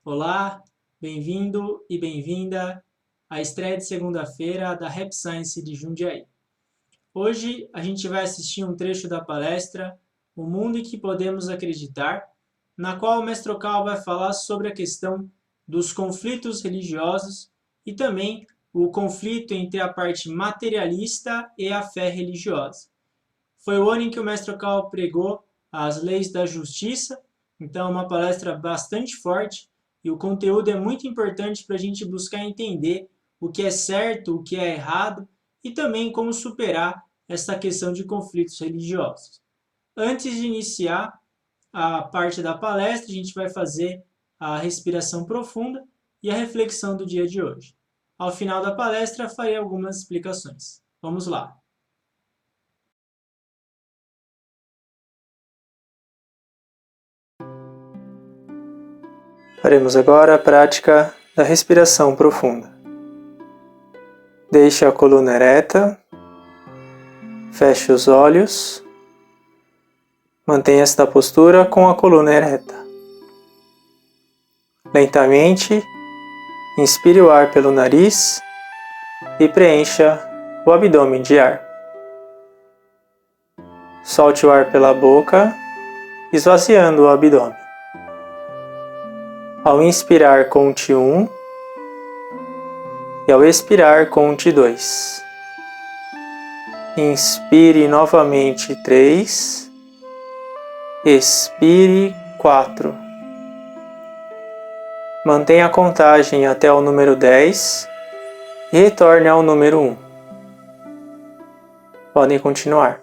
Olá, bem-vindo e bem-vinda à estreia de segunda-feira da Rap Science de Jundiaí. Hoje a gente vai assistir um trecho da palestra O Mundo em que Podemos Acreditar, na qual o mestre Okal vai falar sobre a questão dos conflitos religiosos e também o conflito entre a parte materialista e a fé religiosa. Foi o ano em que o mestre Okal pregou as leis da justiça, então é uma palestra bastante forte e o conteúdo é muito importante para a gente buscar entender o que é certo, o que é errado e também como superar essa questão de conflitos religiosos. Antes de iniciar a parte da palestra, a gente vai fazer a respiração profunda e a reflexão do dia de hoje. Ao final da palestra, farei algumas explicações. Vamos lá. Faremos agora a prática da respiração profunda. Deixe a coluna ereta, feche os olhos, mantenha esta postura com a coluna ereta. Lentamente, inspire o ar pelo nariz e preencha o abdômen de ar. Solte o ar pela boca, esvaziando o abdômen. Ao inspirar, conte 1 e ao expirar, conte 2. Inspire novamente 3, expire 4. Mantenha a contagem até o número 10 e retorne ao número 1. Podem continuar.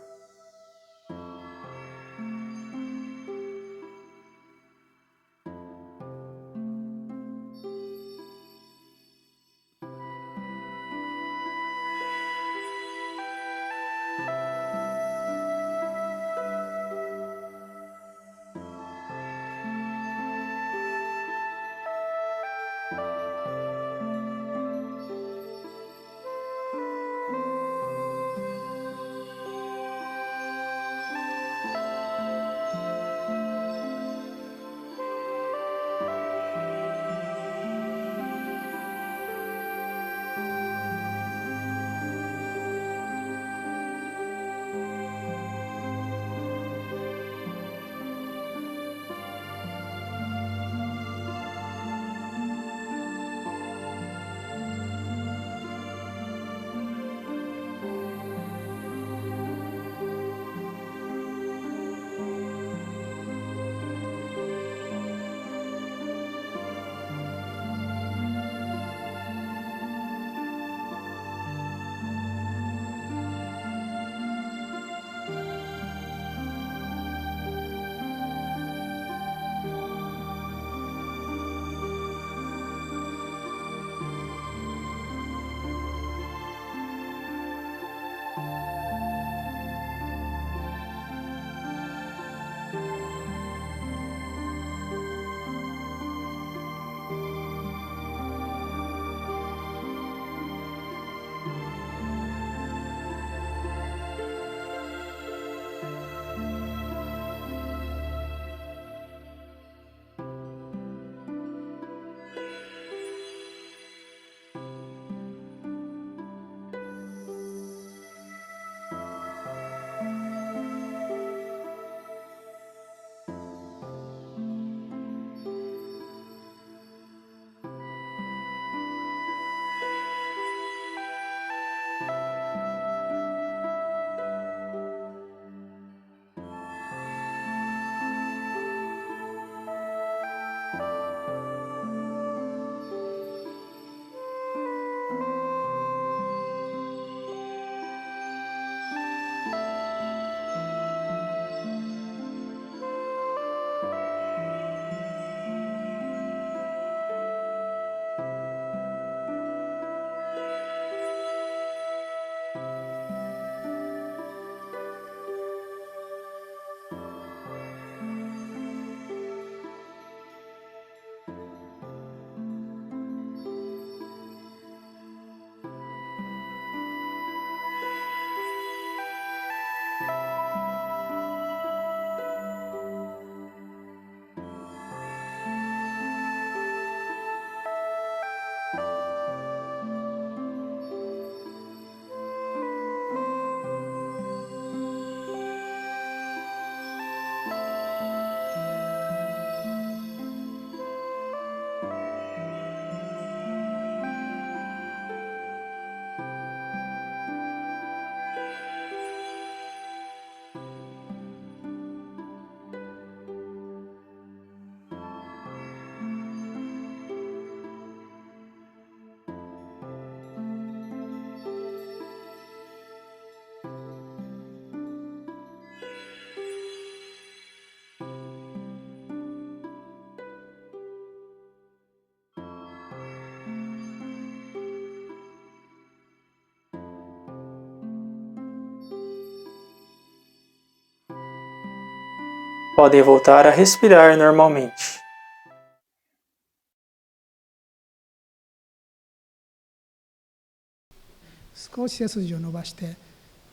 podem voltar a respirar normalmente.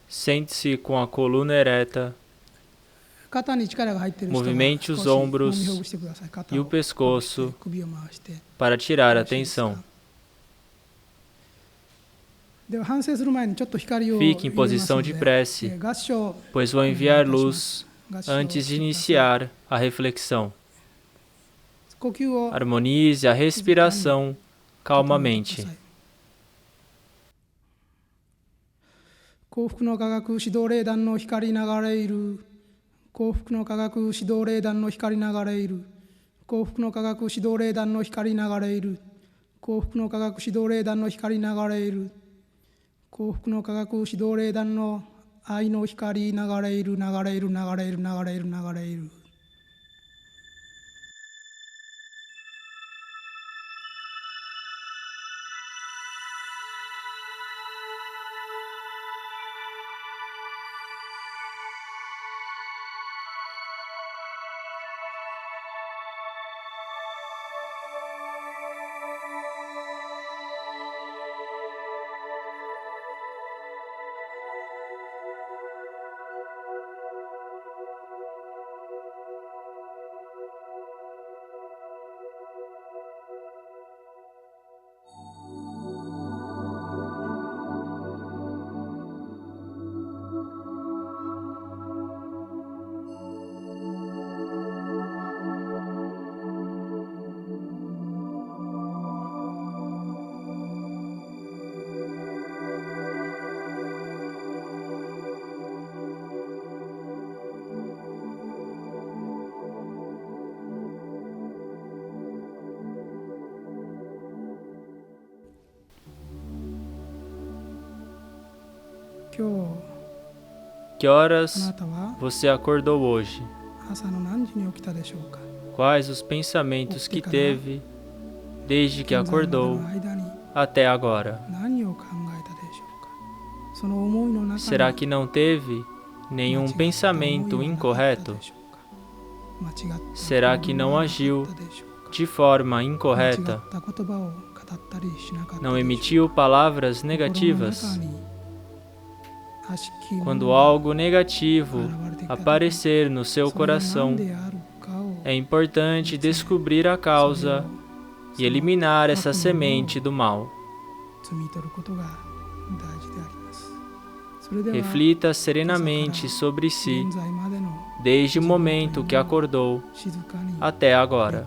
Sente-se com a coluna ereta, movimente os ombros e o pescoço para tirar a tensão. Fique em posição de prece, pois vou enviar luz antes de iniciar a reflexão. Harmonize a respiração calmamente. 幸福の科学指導霊団の光流れいる。幸福の科学指導霊団の光流れいる。幸福の科学指導霊団の光流れいる。幸福の科学指導霊団の光流れいる。幸福の科学指導霊団の愛の光流れいる流れいる流れいる流れいる流れいる。Que horas você acordou hoje? Quais os pensamentos que teve desde que acordou até agora? Será que não teve nenhum pensamento incorreto? Será que não agiu de forma incorreta? Não emitiu palavras negativas? Quando algo negativo aparecer no seu coração, é importante descobrir a causa e eliminar essa semente do mal. Reflita serenamente sobre si, desde o momento que acordou até agora.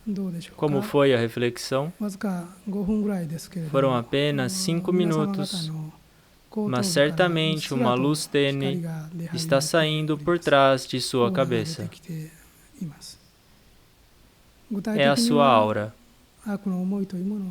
どうでしょうか。 Como foi a reflexão? わずか5分ぐらいですけれども、 Foram apenas 5 minutos, 皆様方の後頭部から mas certamente uma luz うっすらと tênue 光が出始めて está saindo por trás de sua オーラが出 cabeça. てきています。具体 É a 的に sua は aura. 悪の思いというものを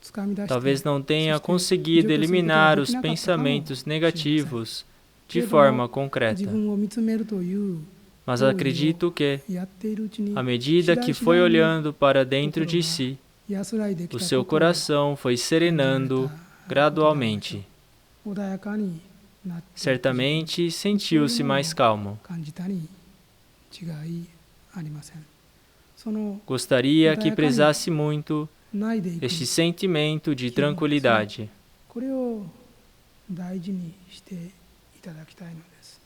つかみ出して、 Talvez não tenha そして conseguido 除去することが eliminar で os きなかったかも pensamentos negativos de けれども forma 自 concreta, 分を見つめるという mas 行為を acredito que, やっているうちに à medida que 次 foi 第に olhando para dentro de si, 安らいでき o た seu ことを coração foi serenando gradualmente. 穏やかになって Certamente sentiu-se mais calmo. 感じたに違いありません。その Gostaria que prezasse muito ないでいく este sentimento de tranquilidade. これを大事にしていただきたいのです。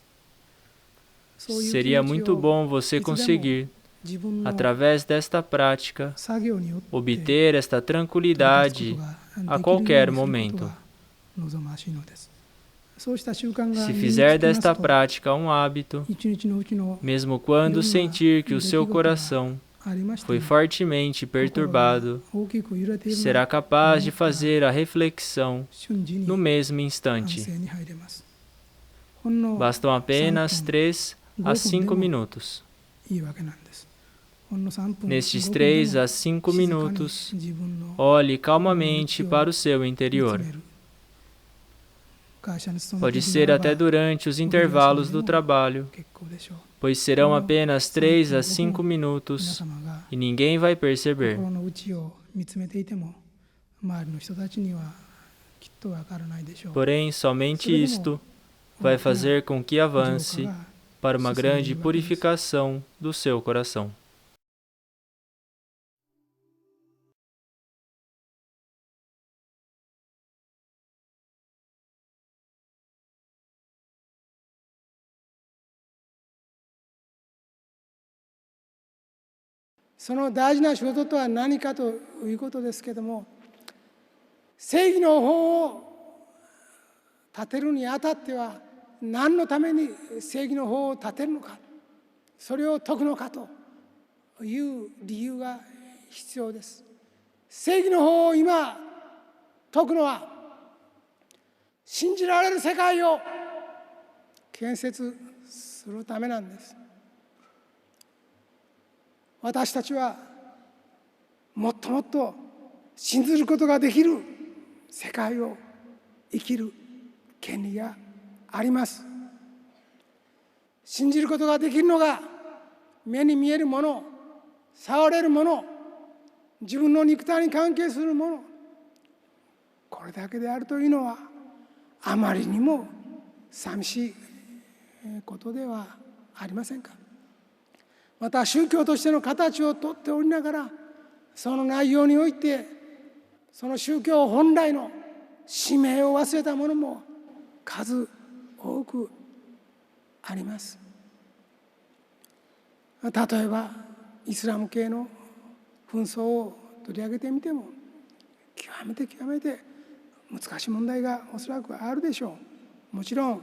そういう気 Seria 持ち muito を bom você conseguir, 自分の através desta prática, 作業によって obter esta 取り tranquilidade 出すこと a ができる qualquer ようにすること momento. が望ましいのです。そうした習慣が Se 身に fizer つきます desta と、 prática um hábito, 一日のうちの mesmo quando sentir que o seu coração ありまして foi fortemente 心が perturbado, 大きく揺れているの será capaz de fazer a reflexão 瞬時に no mesmo 安 instante. 静に入れます。ほんの Bastam apenas 3 a 5 5 minutos. いいわけなんです。ほんの3分 Nestes 5分でも 3 a 5静かに minutos, 自分の olhe calmamente para o seu 見 interior. つめる。会社に勤め Pode ている ser ならば até durante os intervalos do trabalho, 結構でしょう。 pois serão apenas 3 a 5 皆 minutos 様が e ninguém vai perceber. 心の内を見つめていても、周りの人たちにはきっとわからないでしょう。 Porém, somente isto vai fazer com que 浄 avance 化が para uma grande purificação do seu coração. .その大事な仕事とは何かということですけれども、正義の法を立てるにあたっては、何のために正義の法を立てるのか、それを説くのかという理由が必要です。正義の法を今説くのは、信じられる世界を建設するためなんです。私たちはもっともっと信ずることができる世界を生きる権利があります。信じることができるのが目に見えるもの、触れるもの、自分の肉体に関係するもの、これだけであるというのはあまりにも寂しいことではありませんか。また宗教としての形をとっておりながら、その内容においてその宗教本来の使命を忘れたものも数多くあります。例えばイスラム系の紛争を取り上げてみても、極めて難しい問題がおそらくあるでしょう。もちろん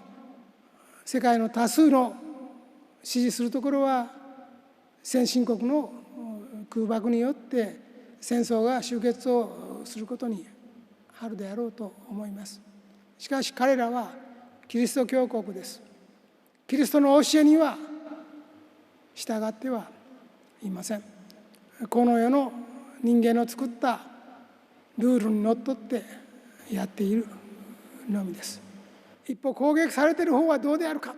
世界の多数の支持するところは、先進国の空爆によって戦争が終結をすることにあるであろうと思います。しかし彼らはキリスト教国です。キリストの教えには従ってはいません。この世の人間の作ったルールにのっとってやっているのみです。一方、攻撃されている方はどうであるか。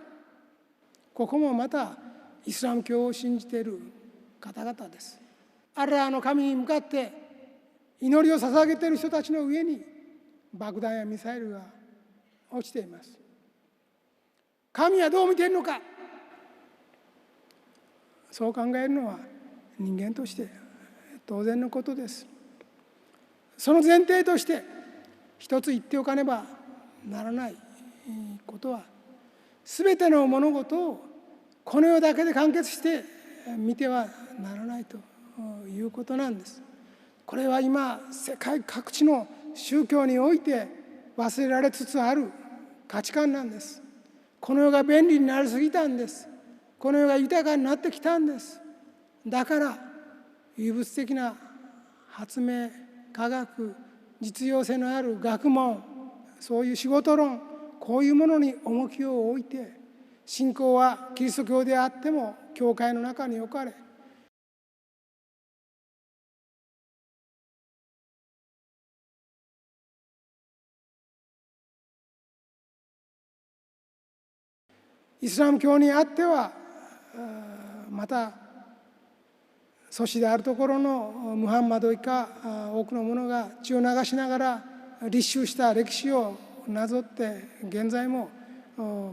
ここもまたイスラム教を信じている方々です。アラーの神に向かって祈りを捧げている人たちの上に爆弾やミサイルが落ちています。神はどう見ているのか。そう考えるのは人間として当然のことです。その前提として一つ言っておかねばならないことは、すべての物事をこの世だけで完結して見てはならないということなんです。これは今世界各地の宗教において忘れられつつある価値観なんです。この世が便利になりすぎたんです。この世が豊かになってきたんです。だから有物的な発明、科学、実用性のある学問、そういう仕事論、こういうものに重きを置いて、信仰はキリスト教であっても教会の中に置かれ、イスラム教にあってはまた祖師であるところのムハンマド以下多くの者が血を流しながら立宗した歴史をなぞって現在も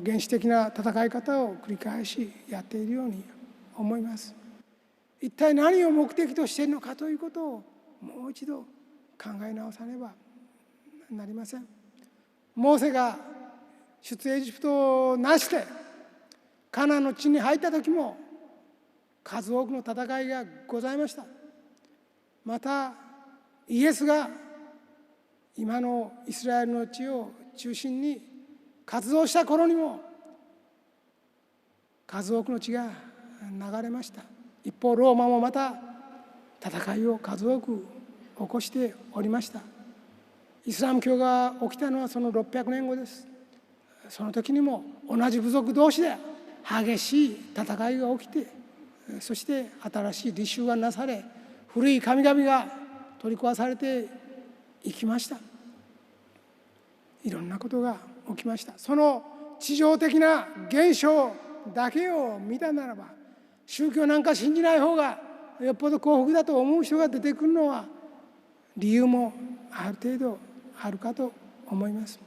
原始的な戦い方を繰り返しやっているように思います。一体何を目的としているのかということをもう一度考え直さねばなりません。モーセが出エジプトをなしてカナンの地に入った時も数多くの戦いがございました。またイエスが今のイスラエルの地を中心に活動した頃にも数多くの血が流れました。一方ローマもまた戦いを数多く起こしておりました。イスラム教が起きたのはその600年後です。その時にも同じ部族同士で激しい戦いが起きて、そして新しい立宗がなされ、古い神々が取り壊されていきました。いろんなことが起きました。その地上的な現象だけを見たならば、宗教なんか信じない方がよっぽど幸福だと思う人が出てくるのは理由もある程度あるかと思います。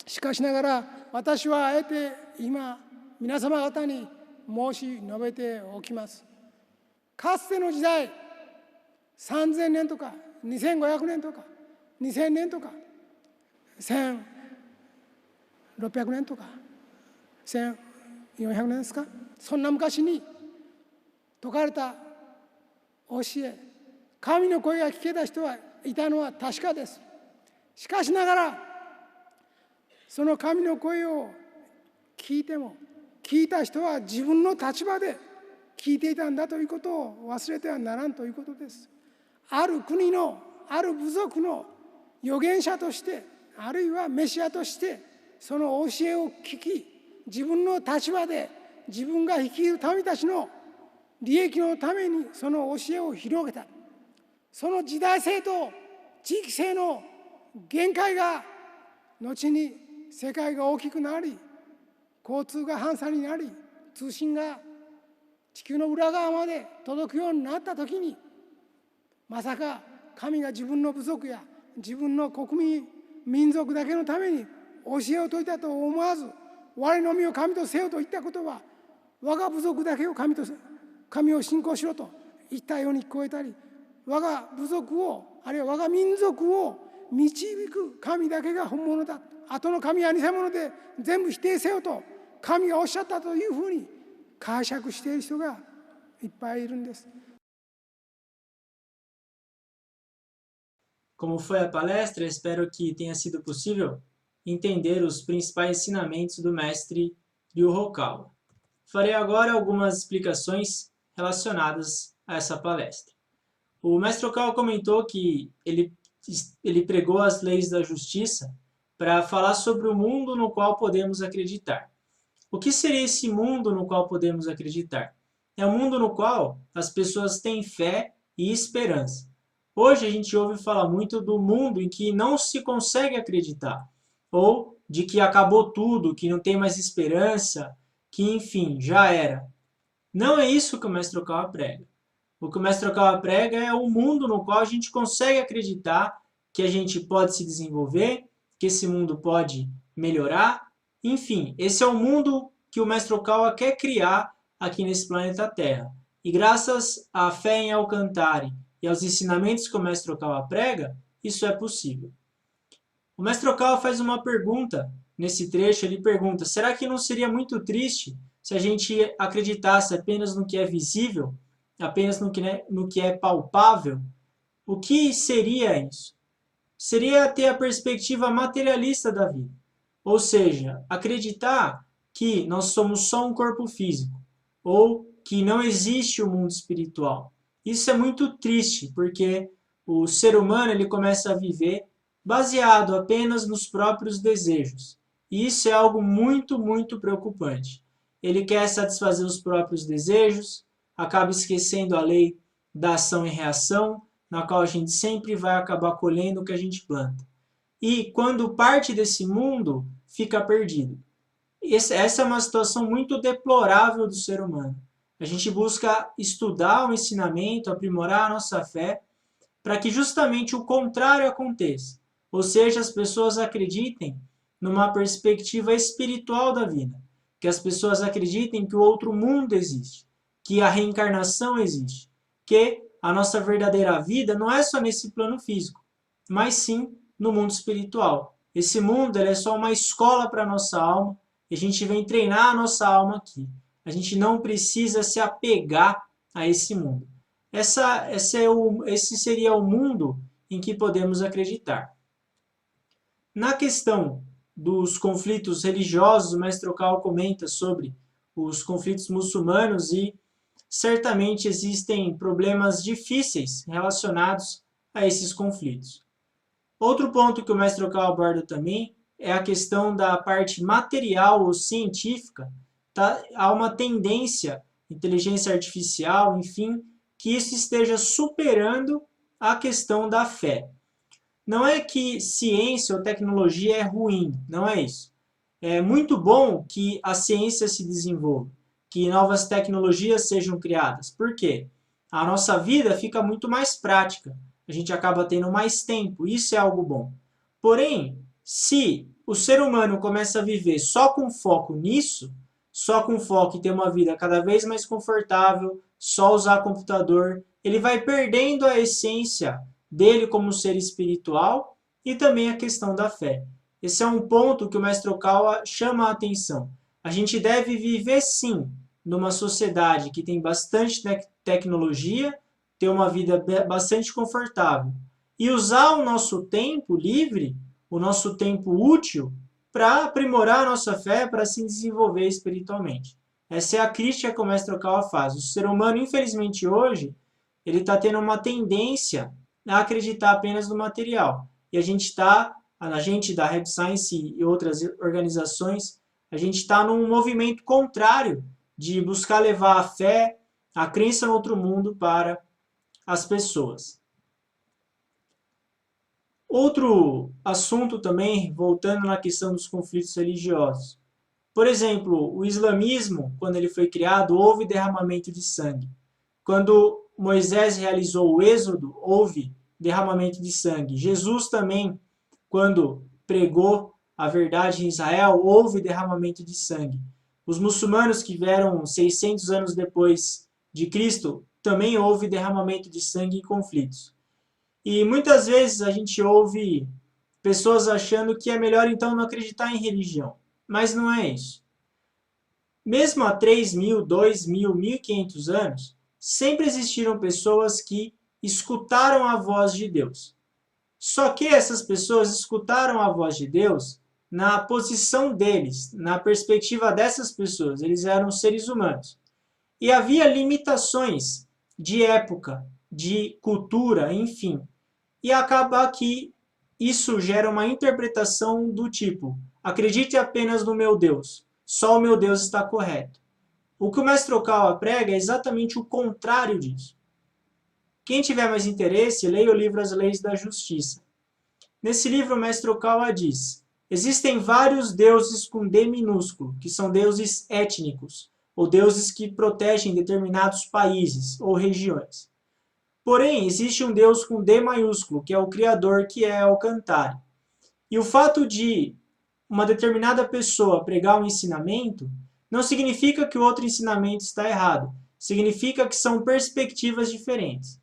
しかしながら私はあえて今皆様方に申し述べておきます。かつての時代、3000年とか2500年とか2000年とか1600年とか1400年ですか、そんな昔に説かれた教え、神の声が聞けた人はいたのは確かです。しかしながらその神の声を聞いても、聞いた人は自分の立場で聞いていたんだということを忘れてはならんということです。ある国のある部族の預言者として、あるいはメシアとしてその教えを聞き、自分の立場で自分が率いる民たちの利益のためにその教えを広げた。その時代性と地域性の限界が後に世界が大きくなり、交通が繁盛になり、通信が地球の裏側まで届くようになったときに、まさか神が自分の部族や自分の国民民族だけのために教えを説いたと思わず、我の身を神とせよと言ったことは、我が部族だけを神を信仰しろと言ったように聞こえたり、我が部族をあるいは我が民族を導く神だけが本物だ、後の神は偽物で全部否定せよと神がおっしゃったというふうに解釈している人がいっぱいいるんです。Como foi a palestra, espero que tenha sido possível entender os principais ensinamentos do mestre Ryu Hokawa. Farei agora algumas explicações relacionadas a essa palestra. O mestre Hokawa comentou que ele pregou as leis da justiça para falar sobre o mundo no qual podemos acreditar. O que seria esse mundo no qual podemos acreditar? É um mundo no qual as pessoas têm fé e esperança. Hoje a gente ouve falar muito do mundo em que não se consegue acreditar, ou de que acabou tudo, que não tem mais esperança, que enfim, já era. Não é isso que o mestre Hokawa prega. O que o mestre Hokawa prega é um mundo no qual a gente consegue acreditar que a gente pode se desenvolver, que esse mundo pode melhorar. Enfim, esse é o mundo que o mestre Hokawa quer criar aqui nesse planeta Terra. E graças à fé em Alcantara e aos ensinamentos que o mestre Hokawa prega, isso é possível. O mestre Hokawa faz uma pergunta nesse trecho. Ele pergunta: será que não seria muito triste se a gente acreditasse apenas no que é visível, apenas no que é palpável? O que seria isso? Seria ter a perspectiva materialista da vida, ou seja, acreditar que nós somos só um corpo físico, ou que não existe o mundo espiritual, Isso é muito triste, porque o ser humano ele começa a viver baseado apenas nos próprios desejos. E isso é algo muito, muito preocupante. Ele quer satisfazer os próprios desejos, acaba esquecendo a lei da ação e reação, na qual a gente sempre vai acabar colhendo o que a gente planta. E quando parte desse mundo, fica perdido. Essa é uma situação muito deplorável do ser humano. A gente busca estudar o ensinamento, aprimorar a nossa fé, para que justamente o contrário aconteça. Ou seja, as pessoas acreditem numa perspectiva espiritual da vida. Que as pessoas acreditem que o outro mundo existe, que a reencarnação existe, que a nossa verdadeira vida não é só nesse plano físico, mas sim no mundo espiritual. Esse mundo é só uma escola para a nossa alma, e a gente vem treinar a nossa alma aqui. A gente não precisa se apegar a esse mundo. Esse seria o mundo em que podemos acreditar. Na questão dos conflitos religiosos, o mestre Okal comenta sobre os conflitos muçulmanos e certamente existem problemas difíceis relacionados a esses conflitos. Outro ponto que o mestre Okal aborda também é a questão da parte material ou científica. Há uma tendência, inteligência artificial, enfim, que isso esteja superando a questão da fé. Não é que ciência ou tecnologia é ruim, não é isso. É muito bom que a ciência se desenvolva, que novas tecnologias sejam criadas. Por quê? A nossa vida fica muito mais prática, a gente acaba tendo mais tempo, isso é algo bom. Porém, se o ser humano começa a viver só com foco nisso, só com foco em ter uma vida cada vez mais confortável, só usar computador, ele vai perdendo a essência dele como ser espiritual e também a questão da fé. Esse é um ponto que o mestre Okal chama a atenção. A gente deve viver sim numa sociedade que tem bastante tecnologia, ter uma vida bastante confortável e usar o nosso tempo livre, o nosso tempo útil, para aprimorar a nossa fé, para se desenvolver espiritualmente. Essa é a crítica que o mestre Okal faz. O ser humano, infelizmente, hoje, ele está tendo uma tendência a acreditar apenas no material. E a gente da Rap Science e outras organizações, a gente está num movimento contrário de buscar levar a fé, a crença no outro mundo para as pessoas. Outro assunto também, voltando na questão dos conflitos religiosos. Por exemplo, o islamismo, quando ele foi criado, houve derramamento de sangue. Quando Moisés realizou o êxodo, houve derramamento de sangue. Jesus também, quando pregou a verdade em Israel, houve derramamento de sangue. Os muçulmanos que vieram 600 anos depois de Cristo, também houve derramamento de sangue em conflitos. E muitas vezes a gente ouve pessoas achando que é melhor então não acreditar em religião. Mas não é isso. Mesmo há 3.000, 2.000, 1.500 anos, sempre existiram pessoas que escutaram a voz de Deus. Só que essas pessoas escutaram a voz de Deus na posição deles, na perspectiva dessas pessoas. Eles eram seres humanos. E havia limitações de época, de cultura, enfim. E acaba que isso gera uma interpretação do tipo: acredite apenas no meu Deus, só o meu Deus está correto. O que o mestre Okal prega é exatamente o contrário disso. Quem tiver mais interesse, leia o livro As Leis da Justiça. Nesse livro, o mestre Okal diz: existem vários deuses com D minúsculo, que são deuses étnicos, ou deuses que protegem determinados países ou regiões. Porém, existe um Deus com D maiúsculo, que é o Criador, que é Alcantara. E o fato de uma determinada pessoa pregar um ensinamento não significa que o outro ensinamento está errado. Significa que são perspectivas diferentes.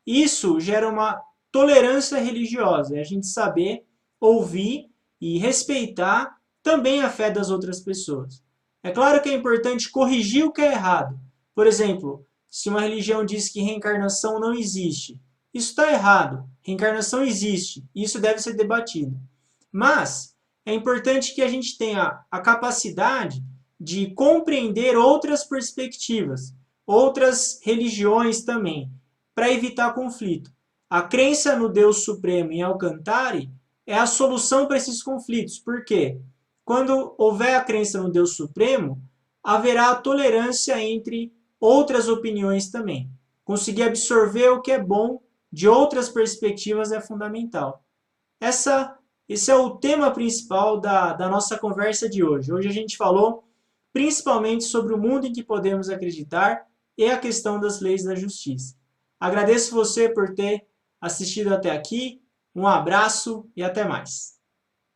Isso gera uma tolerância religiosa, é a gente saber ouvir e respeitar também a fé das outras pessoas. É claro que é importante corrigir o que é errado. Por exemplo, se uma religião diz que reencarnação não existe, isso está errado. Reencarnação existe, isso deve ser debatido. Mas é importante que a gente tenha a capacidade de compreender outras perspectivas, outras religiões também. para evitar conflito. A crença no Deus Supremo em Alcantari é a solução para esses conflitos. Por quê? Quando houver a crença no Deus Supremo, haverá a tolerância entre outras opiniões também. Conseguir absorver o que é bom de outras perspectivas é fundamental. Esse é o tema principal da nossa conversa de hoje. Hoje a gente falou principalmente sobre o mundo em que podemos acreditar e a questão das leis da justiça. Agradeço você por ter assistido até aqui, um abraço e até mais.